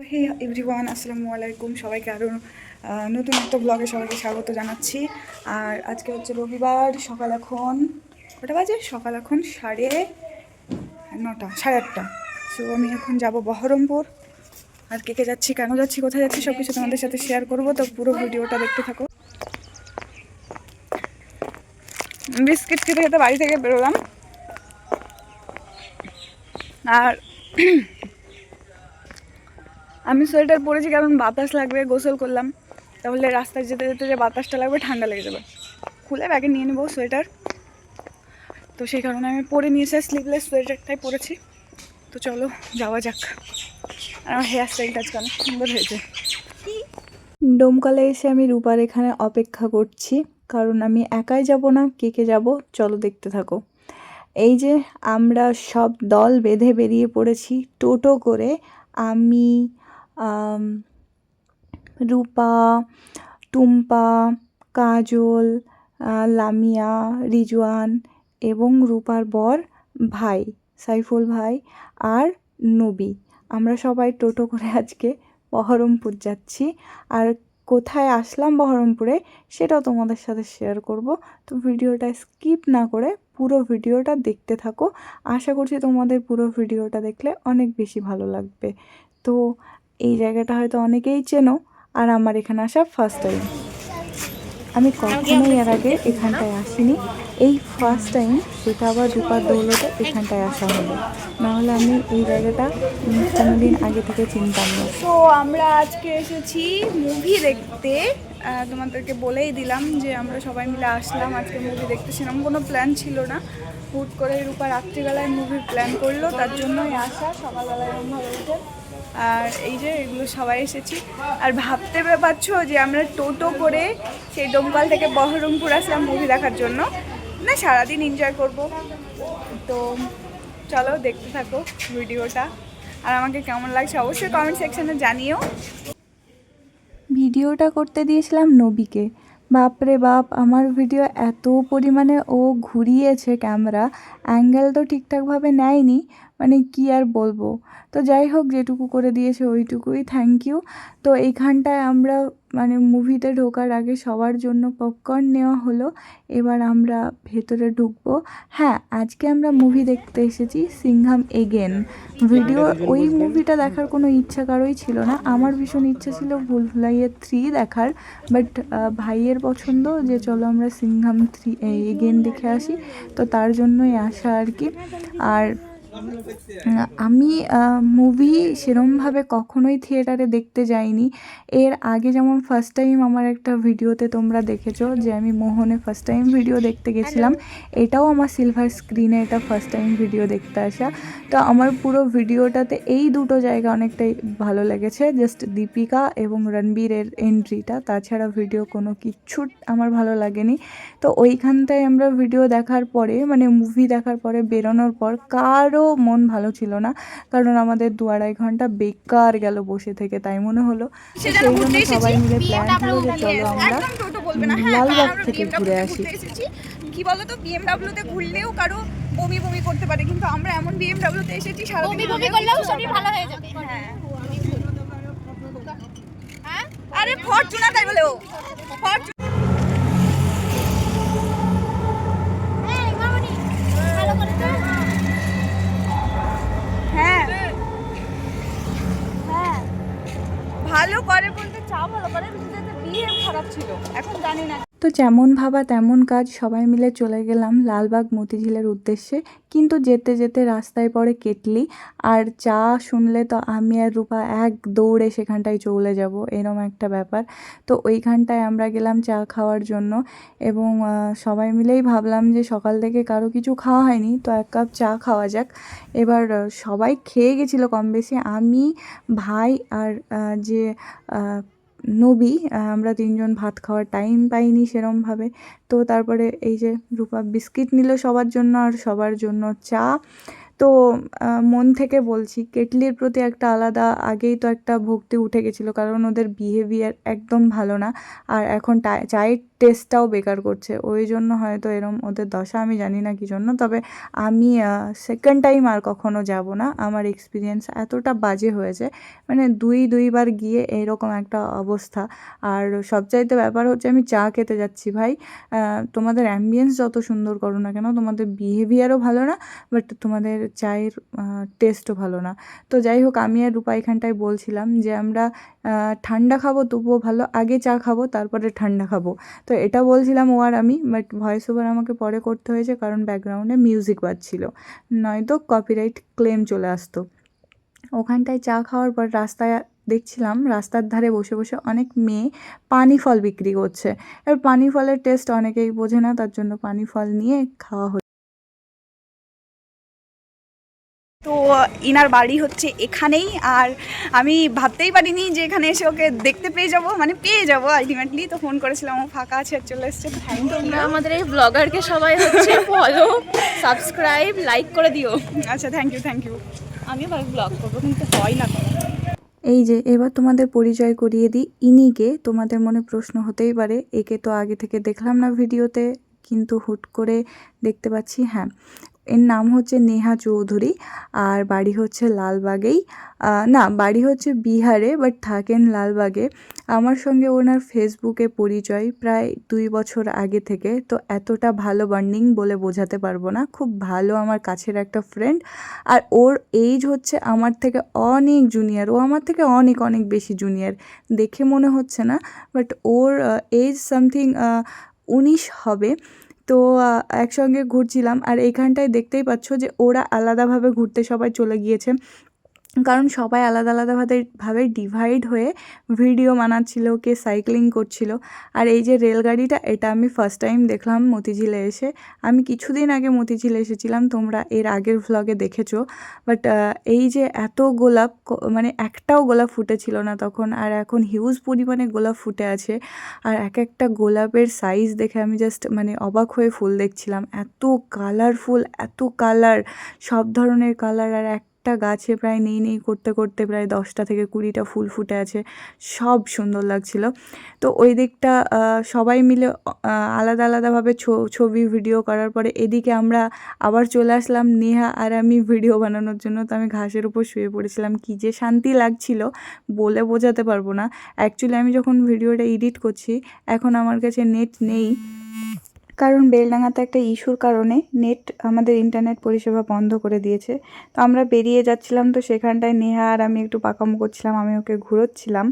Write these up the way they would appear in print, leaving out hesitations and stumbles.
হে everyone, আসসালামু আলাইকুম। সবাইকে আরও নতুন একটা ব্লগে সবাইকে স্বাগত জানাচ্ছি। আর আজকে হচ্ছে রবিবার। সকাল এখন কটা বাজে? সকাল এখন 9:30, 8:30। সো আমি এখন যাব বহরমপুর। আর কে যাচ্ছি, কেন যাচ্ছি, কোথায় যাচ্ছি, সব কিছু তোমাদের সাথে শেয়ার করব। তো পুরো ভিডিওটা দেখতে থাকো। বিস্কিট খেতে খেতে বাড়ি থেকে বেরোলাম। আর আমি সোয়েটার পরেছি কারণ বাতাস লাগবে, গোসল করলাম, তাহলে রাস্তায় যেতে যেতে যে বাতাসটা লাগবে ঠান্ডা লেগে যাবে। খুলে ব্যাগে নিয়ে নেবো সোয়েটার, তো সেই কারণে আমি পরে নিয়েছি, স্লিভলেস সোয়েটারটাই পরেছি। তো চলো যাওয়া যাক। আর আমার হেয়ার স্টাইলটা আজকে অনেক সুন্দর হয়েছে। ডোমকলে এসে আমি রূপার এখানে অপেক্ষা করছি, কারণ আমি একাই যাব না, কে যাব চলো দেখতে থাকো। এই যে আমরা সব দল বেঁধে বেরিয়ে পড়েছি টোটো করে। আমি, রূপা, টুম্পা, কাজল, লামিয়া, রিজওয়ান এবং রূপার বর ভাই সাইফুল ভাই আর নবী, আমরা সবাই টোটো করে আজকে বহরমপুর যাচ্ছি। আর কোথায় আসলাম বহরমপুরে সেটাও তোমাদের সাথে শেয়ার করব। তো ভিডিওটা স্কিপ না করে পুরো ভিডিওটা দেখতে থাকো। আশা করছি তোমাদের পুরো ভিডিওটা দেখলে অনেক বেশি ভালো লাগবে। তো এই জায়গাটা হয়তো অনেকেই চেনো, আর আমার এখানে আসা ফার্স্ট টাইম। আমি কখনোই এর আগে এখানটায় আসিনি, এই ফার্স্ট টাইম, সেটা আবার রূপার দৌলতে এখানটায় আসা হলো। নাহলে আমি এই জায়গাটা কোনোদিন আগে থেকে চিনতাম না। তো আমরা আজকে এসেছি মুভি দেখতে। তোমাদেরকে বলেই দিলাম যে আমরা সবাই মিলে আসলাম আজকে মুভি দেখতে। সেরকম কোনো প্ল্যান ছিল না, হুট করে রূপা রাত্রিবেলায় মুভির প্ল্যান করলো, তার জন্যই আসা। সকালবেলায় ভালো উঠে আর এই যে এগুলো সবাই এসেছি। আর ভাবতে পারছো যে আমরা টোটো করে সেই ডোমকল থেকে বহরমপুর আসলাম মুভি দেখার জন্য, না সারাদিন এনজয় করব। তো চলো দেখতে থাকো ভিডিওটা, আর আমাকে কেমন লাগছে অবশ্যই কমেন্ট সেকশনে জানিও। ভিডিওটা করতে দিয়েছিলাম নবীকে। বাপরে বাপ, আমার ভিডিও এত পরিমাণে ও ঘুরিয়েছে, ক্যামেরা অ্যাঙ্গেল তো ঠিকঠাকভাবে নেয়নি, মানে কি আর বলবো। তো যাই হোক, যেটুকু করে দিয়েছে ওইটুকুই থ্যাংক ইউ। তো এইখানটায় আমরা মানে মুভিতে ঢোকার আগে সবার জন্য পপকর্ন নেওয়া হলো। এবার আমরা ভেতরে ঢুকবো। হ্যাঁ, আজকে আমরা মুভি দেখতে এসেছি সিংহাম এগেন। ওই মুভিটা দেখার কোনো ইচ্ছা কারোই ছিল না। আমার ভীষণ ইচ্ছা ছিল ভুল ভুলাইয়া 3 দেখার, বাট ভাইয়ের পছন্দ যে চলো আমরা সিংহাম 3 এগেন দেখে আসি, তো তার জন্যই আসা আর কি। আর আমি মুভি সেরমভাবে কখনোই থিয়েটারে দেখতে যাইনি। এর আগে যেমন ফার্স্ট টাইম আমার একটা ভিডিওতে তোমরা দেখেছো যে আমি মোহনে ফার্স্ট টাইম ভিডিও দেখতে গেছিলাম, এটাও আমার সিলভার স্ক্রিনে এটা ফার্স্ট টাইম ভিডিও দেখতে আসা। তো আমার পুরো ভিডিওটাতে এই দুটো জায়গা অনেকটাই ভালো লেগেছে, জাস্ট দীপিকা এবং রণবীরের এন্ট্রিটা, তাছাড়া ভিডিও কোনো কিচ্ছু আমার ভালো লাগেনি। তো ওইখানটায় আমরা ভিডিও দেখার পরে, মানে মুভি দেখার পরে বেরোনোর পর কারও মন ভালো ছিল না, কারণ আমাদের 2-2.5 ঘন্টা বেকার গেল বসে থেকে, তাই মনে হলো। সেই জন্য সবাই মিলে প্ল্যান হলো যে চলো আমরা লালবাগ থেকে ঘুরে আসি। কি বলতো, বিএমডাব্লিউতে ঘুরলেও কারো বমি বমি করতে পারে, কিন্তু আমরা এমন বিএমডাব্লিউতে এসেছি সারাদিন বমি করলেও শরীর ভালো হয়ে যাবে। হ্যাঁ, আরে ফরচুনার তাই বলে ও ফরচুনার। হ্যাঁ হ্যাঁ, ভালো করে বলতে চা ভালো করে, বিয়ে খারাপ ছিল, এখন জানি না। তো যেমন ভাবা তেমন কাজ, সবাই মিলে চলে গেলাম লালবাগ মতিঝিলের উদ্দেশ্যে। কিন্তু যেতে যেতে রাস্তায় পড়ে কেটলি, আর চা শুনলে তো আমি আর রূপা এক দৌড়ে সেখানটায় চলে যাব, এরম একটা ব্যাপার। তো ওইখানটায় আমরা গেলাম চা খাওয়ার জন্য, এবং সবাই মিলেই ভাবলাম যে সকাল থেকে কারো কিছু খাওয়া হয়নি, তো 1 কাপ চা খাওয়া যাক। এবার সবাই খেয়ে গেছিলো কম বেশি, আমি, ভাই আর যে নবী, আমরা 3 জন ভাত খাওয়ার টাইম পাইনি সেরমভাবে। তো তারপরে এই যে রূপা বিস্কিট নিল সবার জন্য, আর সবার জন্য চা। তো মন থেকে বলছি, কেটলির প্রতি একটা আলাদা আগেই তো একটা ভক্তি উঠে গেছিলো, কারণ ওদের বিহেভিয়ার একদম ভালো না। আর এখন চায়ের টেস্টটাও বেকার করছে, ওই জন্য হয়তো এরম ওদের দশা, আমি জানি না কী জন্য। তবে আমি সেকেন্ড টাইম আর কখনো যাব না, আমার এক্সপিরিয়েন্স এতটা বাজে হয়েছে, মানে দুইবার গিয়ে এরকম একটা অবস্থা। আর সবচাইতে ব্যাপার হচ্ছে আমি চা খেতে যাচ্ছি, ভাই তোমাদের অ্যাম্বিয়েন্স যত সুন্দর করো না কেন, তোমাদের বিহেভিয়ারও ভালো না, বাট তোমাদের চায়ের টেস্টও ভালো না। তো যাই হোক, আমি আর রূপা এখানটায় বলছিলাম যে আমরা ঠান্ডা খাবো তবুও ভালো, আগে চা খাবো তারপরে ঠান্ডা খাবো। তো এটা বলছিলাম ও আর আমি, বাট ভয়েস ওভার আমাকে পরে করতে হয়েছে কারণ ব্যাকগ্রাউন্ডে মিউজিক বাজছিল, নয়তো কপিরাইট ক্লেম চলে আসতো। ওখানটায় চা খাওয়ার পর রাস্তায় দেখছিলাম রাস্তার ধারে বসে বসে অনেক মেয়ে পানি ফল বিক্রি করছে। এবার পানি ফলের টেস্ট অনেকেই বোঝে না, তার জন্য পানি ফল নিয়ে খাওয়া হচ্ছে। তো ইনার বাড়ি হচ্ছে এখানেই, আর আমি ভাবতেই পারিনি যে এখানে এসে ওকে দেখতে পেয়ে যাবো, মানে পেয়ে যাবো আলটিমেটলি। তো ফোন করেছিলাম, ও ফাঁকা আছে, চলে এসছে। Thank you. তোমরা আমাদের এই ব্লগারকে সবাই হচ্ছে ফলো, সাবস্ক্রাইব, লাইক করে দিও। আচ্ছা, থ্যাংক ইউ। আমিও ভাই ব্লগ করবো, কিন্তু হয় না তো। এই যে এবার তোমাদের পরিচয় করিয়ে দিই, ইনিকে। তোমাদের মনে প্রশ্ন হতেই পারে, একে তো আগে থেকে দেখলাম না ভিডিওতে, কিন্তু হুট করে দেখতে পাচ্ছি। হ্যাঁ, এর নাম হচ্ছে নেহা চৌধুরী, আর বাড়ি হচ্ছে লালবাগেই। না, বাড়ি হচ্ছে বিহারে, বাট থাকেন লালবাগে। আমার সঙ্গে ওনার ফেসবুকে পরিচয় প্রায় 2 বছর আগে থেকে। তো এতটা ভালো বন্ডিং বলে বোঝাতে পারবো না, খুব ভালো আমার কাছের একটা ফ্রেন্ড। আর ওর এইজ হচ্ছে আমার থেকে অনেক জুনিয়র, ও আমার থেকে অনেক অনেক বেশি জুনিয়র, দেখে মনে হচ্ছে না, বাট ওর এজ সামথিং 19 হবে। তো একসঙ্গে ঘুরছিলাম, আর এইখানটায় দেখতেই পাচ্ছ যে ওরা আলাদাভাবে ঘুরতে সবাই চলে গিয়েছে, কারণ সবাই আলাদা ভাবে ডিভাইড হয়ে ভিডিও বানাচ্ছিল, কে সাইক্লিং করছিল। আর এই যে রেলগাড়িটা, এটা আমি ফার্স্ট টাইম দেখলাম মতিঝিলে এসে। আমি কিছুদিন আগে মতিঝিলে এসেছিলাম, তোমরা এর আগের ভ্লগে দেখেছো। বাট এই যে এত গোলাপ, মানে একটাও গোলাপ ফুটেছিল না তখন, আর এখন হিউজ পরিমাণে গোলাপ ফুটে আছে। আর এক একটা গোলাপের সাইজ দেখে আমি জাস্ট মানে অবাক হয়ে ফুল দেখছিলাম, এত কালারফুল, এত কালার, সব ধরনের কালার। আর একটা গাছে প্রায় নেই করতে করতে প্রায় 10টা থেকে 20টা ফুল ফুটে আছে, সব সুন্দর লাগছিল। তো ওই দিকটা সবাই মিলে আলাদাভাবে ছবি ভিডিও করার পরে এদিকে আমরা আবার চলে আসলাম নেহা আর আমি ভিডিও বানানোর জন্য। তো আমি ঘাসের উপর শুয়ে পড়েছিলাম, কী যে শান্তি লাগছিল বলে বোঝাতে পারবো না। অ্যাকচুয়ালি আমি যখন ভিডিওটা এডিট করছি, এখন আমার কাছে নেট নেই, কারণ বেলডাঙাতে একটা ইস্যুর কারণে নেট, আমাদের ইন্টারনেট পরিষেবা বন্ধ করে দিয়েছে। তো আমরা বেরিয়ে যাচ্ছিলাম, তো সেখানটায় নেহা আর আমি একটু পাকামো করছিলাম, আমি ওকে ঘুরোচ্ছিলাম।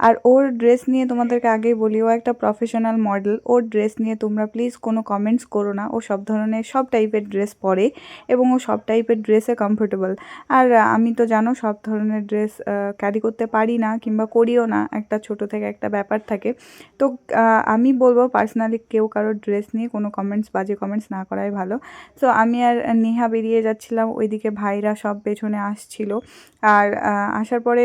আর ওর ড্রেস নিয়ে তোমাদেরকে আগেই বলি, ও একটা প্রফেশনাল মডেল। ওর ড্রেস নিয়ে তোমরা প্লিজ কোনো কমেন্টস করো না, ও সব ধরনের সব টাইপের ড্রেস পরে এবং ও সব টাইপের ড্রেসে কমফোর্টেবল। আর আমি তো জানো সব ধরনের ড্রেস ক্যারি করতে পারি না, কিংবা করিও না, একটা ছোট থেকে একটা ব্যাপার থাকে। তো আমি বলবো পার্সোনালি কেউ কারোর ড্রেস নিয়ে কোনো কমেন্টস, বাজে কমেন্টস না করাই ভালো। সো আমি আর নেহা বেরিয়ে যাচ্ছিলাম, ওইদিকে ভাইরা সব পেছনে আসছিল। আর আসার পরে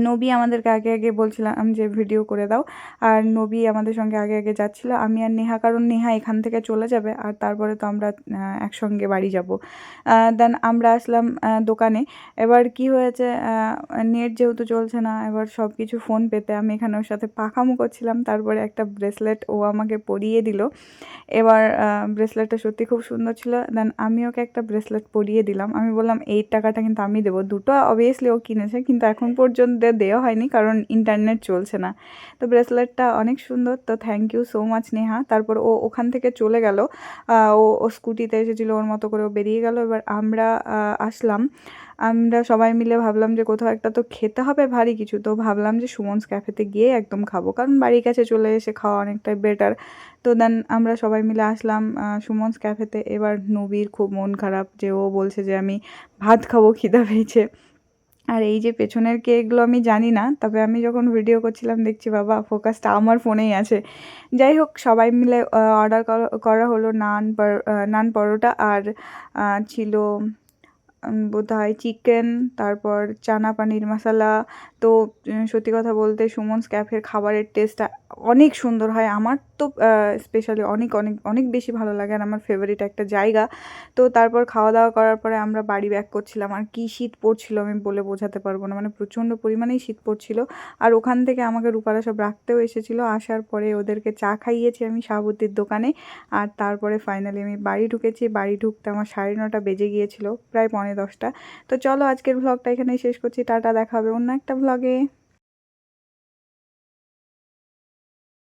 নবী আমাদেরকে আগে বলছিলাম যে ভিডিও করে দাও, আর নবী আমাদের সঙ্গে আগে যাচ্ছিলো, আমি আর নেহা, কারণ নেহা এখান থেকে চলে যাবে আর তারপরে তো আমরা একসঙ্গে বাড়ি যাব। দেন আমরা আসলাম দোকানে। এবার কি হয়েছে, নেট যেহেতু চলছে না, এবার সব কিছু ফোন পেতে আমি এখানে ওর সাথে পাকামো করছিলাম। তারপরে একটা ব্রেসলেট ও আমাকে পরিয়ে দিল। এবার ব্রেসলেটটা সত্যি খুব সুন্দর ছিল। দেন আমি ওকে একটা ব্রেসলেট পরিয়ে দিলাম, আমি বললাম এই টাকাটা কিন্তু আমি দেবো। দুটো অবভিয়াসলি ও কিনেছে, কিন্তু এখন পর্যন্ত দেওয়া হয়নি কারণ ইন্টারনেট চলছে না। তো ব্রেসলেটটা অনেক সুন্দর, তো thank you so much Neha. তারপর ও ওখান থেকে চলে গেল, ও স্কুটিতে এসেছিলো, ওর মতো করে ও বেরিয়ে গেল। এবার আমরা আসলাম, আমরা সবাই মিলে ভাবলাম যে কোথাও একটা তো খেতে হবে ভারী কিছু, তো ভাবলাম যে সুমনস ক্যাফেতে গিয়ে একদম খাবো, কারণ বাড়ির কাছে চলে এসে খাওয়া অনেকটাই বেটার। তো দেন আমরা সবাই মিলে আসলাম সুমনস ক্যাফেতে। এবার নবীর খুব মন খারাপ, যে ও বলছে যে আমি ভাত খাবো, খিদা পেয়েছে। আর এই যে পেছনের কেকগুলো আমি জানি না, তবে আমি যখন ভিডিও করছিলাম দেখছি বাবা ফোকাসটা আমার ফোনেই আছে। যাই হোক, সবাই মিলে অর্ডার করা হলো নান পরোটা, আর ছিল বোধহয় চিকেন, তারপর চানা পানির মশলা। তো সত্যি কথা বলতে সুমনস ক্যাফের খাবারের টেস্টটা অনেক সুন্দর হয়। আমার তো স্পেশালি অনেক অনেক অনেক বেশি ভালো লাগে, আর আমার ফেভারিট একটা জায়গা। তো তারপর খাওয়া দাওয়া করার পরে আমরা বাড়ি ব্যাক করছিলাম, আর কি শীত পড়ছিল আমি বলে বোঝাতে পারবো না, মানে প্রচণ্ড পরিমাণেই শীত পড়ছিল। আর ওখান থেকে আমাকে রূপারা সব রাখতেও এসেছিলো, আসার পরে ওদেরকে চা খাইয়েছি আমি শাহাবুদ্দির দোকানে। আর তারপরে ফাইনালি আমি বাড়ি ঢুকেছি। বাড়ি ঢুকতে আমার 9:30 বেজে গিয়েছিল, প্রায় 9:45। তো চলো আজকের ভ্লগটা এখানেই শেষ করছি, টাটা, দেখা হবে অন্য একটা ভ্লগে।